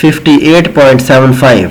58.75।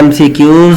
MCQs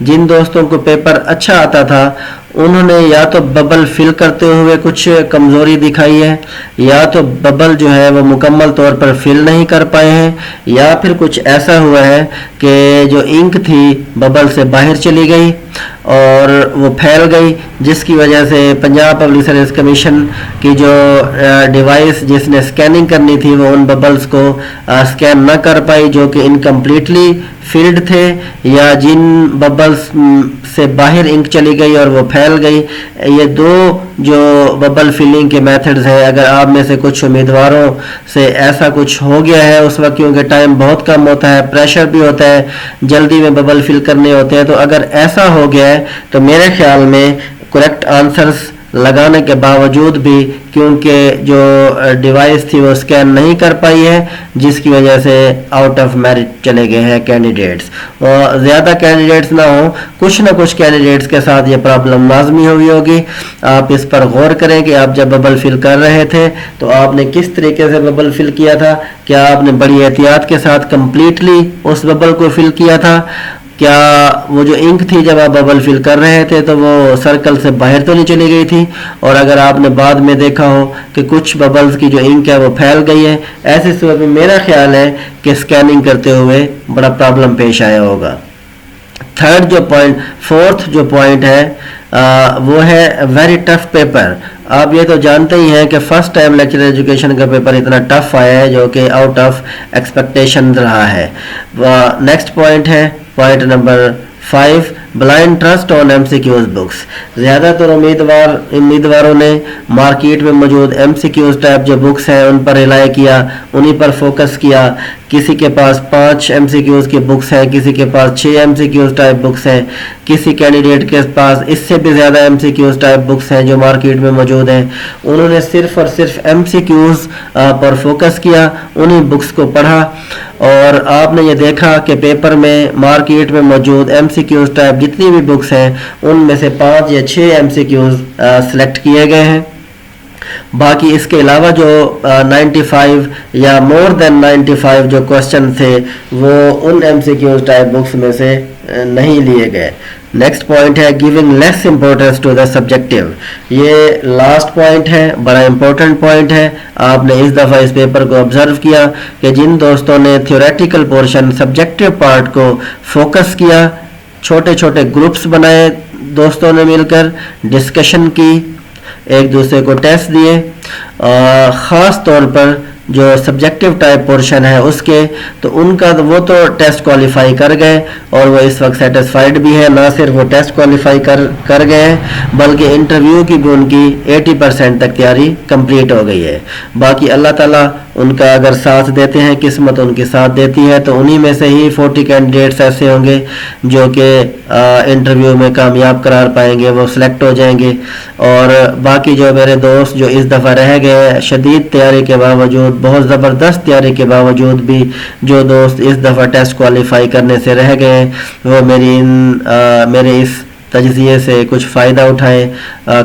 جن دوستوں کو پیپر اچھا آتا تھا انہوں نے یا تو ببل فل کرتے ہوئے کچھ کمزوری دکھائی ہے، یا تو ببل جو ہے وہ مکمل طور پر فل نہیں کر پائے ہیں، یا پھر کچھ ایسا ہوا ہے کہ جو انک تھی ببل سے باہر چلی گئی اور وہ پھیل گئی، جس کی وجہ سے پنجاب پبلک سروس کمیشن کی جو ڈیوائس جس نے اسکیننگ کرنی تھی وہ ان ببلز کو اسکین نہ کر پائی جو کہ انکمپلیٹلی فلڈ تھے، یا جن ببلز سے باہر انک چلی گئی اور وہ پھیل گئی۔ یہ دو جو ببل فلنگ کے میتھڈز ہیں، اگر آپ میں سے کچھ امیدواروں سے ایسا کچھ ہو گیا ہے اس وقت، کیونکہ ٹائم بہت کم ہوتا ہے، پریشر بھی ہوتا ہے، جلدی میں ببل فل کرنے ہوتے ہیں، تو اگر ایسا ہو گیا ہے تو میرے خیال میں کریکٹ آنسرز لگانے کے باوجود بھی کیونکہ جو ڈیوائس تھی وہ اسکین نہیں کر پائی ہے، جس کی وجہ سے آؤٹ آف میرٹ چلے گئے ہیں کینڈیڈیٹس۔ اور زیادہ کینڈیڈیٹس نہ ہوں، کچھ نہ کچھ کینڈیڈیٹس کے ساتھ یہ پرابلم لازمی ہوئی ہوگی۔ آپ اس پر غور کریں کہ آپ جب ببل فل کر رہے تھے تو آپ نے کس طریقے سے ببل فل کیا تھا، کیا آپ نے بڑی احتیاط کے ساتھ کمپلیٹلی اس ببل کو فل کیا تھا، کیا وہ جو انک تھی جب آپ ببل فل کر رہے تھے تو وہ سرکل سے باہر تو نہیں چلی گئی تھی، اور اگر آپ نے بعد میں دیکھا ہو کہ کچھ ببلز کی جو انک ہے وہ پھیل گئی ہے، ایسی صورت میں میرا خیال ہے کہ اسکیننگ کرتے ہوئے بڑا پرابلم پیش آیا ہوگا۔ فورتھ جو پوائنٹ ہے وہ ہے ویری ٹف پیپر۔ آپ یہ تو جانتے ہی ہیں کہ فرسٹ ٹائم لیکچر ایجوکیشن کا پیپر اتنا ٹف آیا ہے جو کہ آؤٹ آف ایکسپیکٹیشن رہا ہے۔ نیکسٹ پوائنٹ ہے point number 5، blind trust on M C Qs books. زیادہ تر امیدواروں نے مارکیٹ میں موجود ایم سی کیوز ٹائپ جو بکس ہیں ان پر ریلائی کیا، انہی پر فوکس کیا۔ کسی کے پاس 5 ایم سی کیوز کی بکس ہیں، کسی کے پاس 6 M C Qs type books ہیں، کسی کینڈیڈیٹ کے پاس اس سے بھی زیادہ M C Qs type books ہیں جو مارکیٹ میں موجود ہیں۔ انہوں نے صرف اور صرف ایم سی کیوز پر فوکس کیا، انہی بکس کو پڑھا، اور آپ نے یہ دیکھا کہ پیپر میں مارکیٹ میں موجود ایم سی کیوز ٹائپ جتنی بھی بکس ہیں ان میں سے 5 یا 6 ایم سی کیوز سلیکٹ کیے گئے ہیں۔ باقی اس کے علاوہ جو 95 یا مور دین 95 جو کوشچن تھے وہ ان M C Qs type books میں سے نہیں لیے گئے۔ نیکسٹ پوائنٹ ہے giving less importance to the subjective. یہ لاسٹ پوائنٹ ہے، بڑا امپورٹنٹ پوائنٹ ہے۔ آپ نے اس دفعہ اس پیپر کو آبزرو کیا کہ جن دوستوں نے تھیوریٹیکل پورشن سبجیکٹیو پارٹ کو فوکس کیا، چھوٹے چھوٹے گروپس بنائے، دوستوں نے مل کر ڈسکشن کی، ایک دوسرے کو ٹیسٹ دیے، خاص طور پر جو سبجیکٹیو ٹائپ پورشن ہے اس کے، تو ان کا وہ تو ٹیسٹ کوالیفائی کر گئے اور وہ اس وقت سیٹسفائیڈ بھی ہے۔ نہ صرف وہ ٹیسٹ کوالیفائی کر گئے ہیں بلکہ انٹرویو کی بھی ان کی 80% تک تیاری کمپلیٹ ہو گئی ہے۔ باقی اللہ تعالیٰ ان کا اگر ساتھ دیتے ہیں، قسمت ان کے ساتھ دیتی ہے، تو انہی میں سے ہی 40 کینڈیڈیٹس ایسے ہوں گے جو کہ انٹرویو میں کامیاب قرار پائیں گے، وہ سلیکٹ ہو جائیں گے۔ اور باقی جو میرے دوست جو اس دفعہ رہ گئے، شدید تیاری کے باوجود، بہت زبردست تیاری کے باوجود بھی جو دوست اس دفعہ ٹیسٹ کوالیفائی کرنے سے رہ گئے، وہ میرے اس تجزیے سے کچھ فائدہ اٹھائیں۔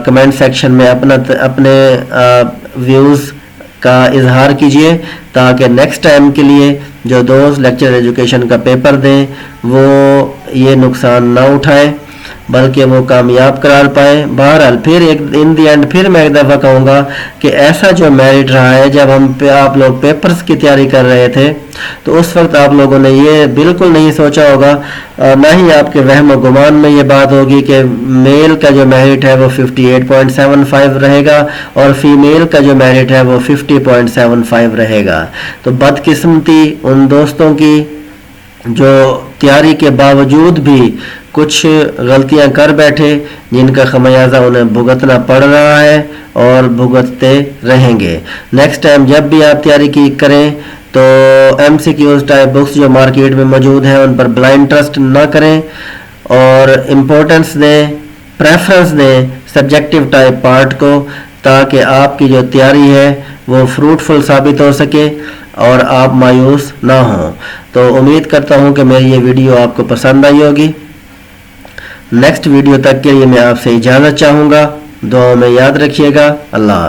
کمنٹ سیکشن میں اپنے ویوز کا اظہار کیجئے تاکہ نیکسٹ ٹائم کے لیے جو دوست لیکچر ایجوکیشن کا پیپر دیں وہ یہ نقصان نہ اٹھائیں بلکہ وہ کامیاب قرار پائیں۔ بہرحال پھر ان دی اینڈ پھر میں ایک دفعہ کہوں گا کہ ایسا جو میرٹ رہا ہے، جب آپ لوگ پیپرز کی تیاری کر رہے تھے تو اس وقت آپ لوگوں نے یہ بالکل نہیں سوچا ہوگا، نہ ہی آپ کے وہم و گمان میں یہ بات ہوگی کہ میل کا جو میرٹ ہے وہ 58.75 رہے گا اور فیمیل کا جو میرٹ ہے وہ 50.75 رہے گا۔ تو بدقسمتی ان دوستوں کی جو تیاری کے باوجود بھی کچھ غلطیاں کر بیٹھے، جن کا خمیازہ انہیں بھگتنا پڑ رہا ہے اور بھگتتے رہیں گے۔ نیکسٹ ٹائم جب بھی آپ تیاری کریں تو M C Qs type books جو مارکیٹ میں موجود ہیں ان پر بلائنڈ ٹرسٹ نہ کریں اور امپورٹنس دیں، پریفرنس دیں سبجیکٹیو ٹائپ پارٹ کو، تاکہ آپ کی جو تیاری ہے وہ فروٹفل ثابت ہو سکے اور آپ مایوس نہ ہوں۔ تو امید کرتا ہوں کہ میری یہ ویڈیو آپ کو پسند آئی ہوگی۔ نیکسٹ ویڈیو تک کے لیے میں آپ سے اجازت چاہوں گا، دعاؤں میں یاد رکھیے گا۔ اللہ حافظ۔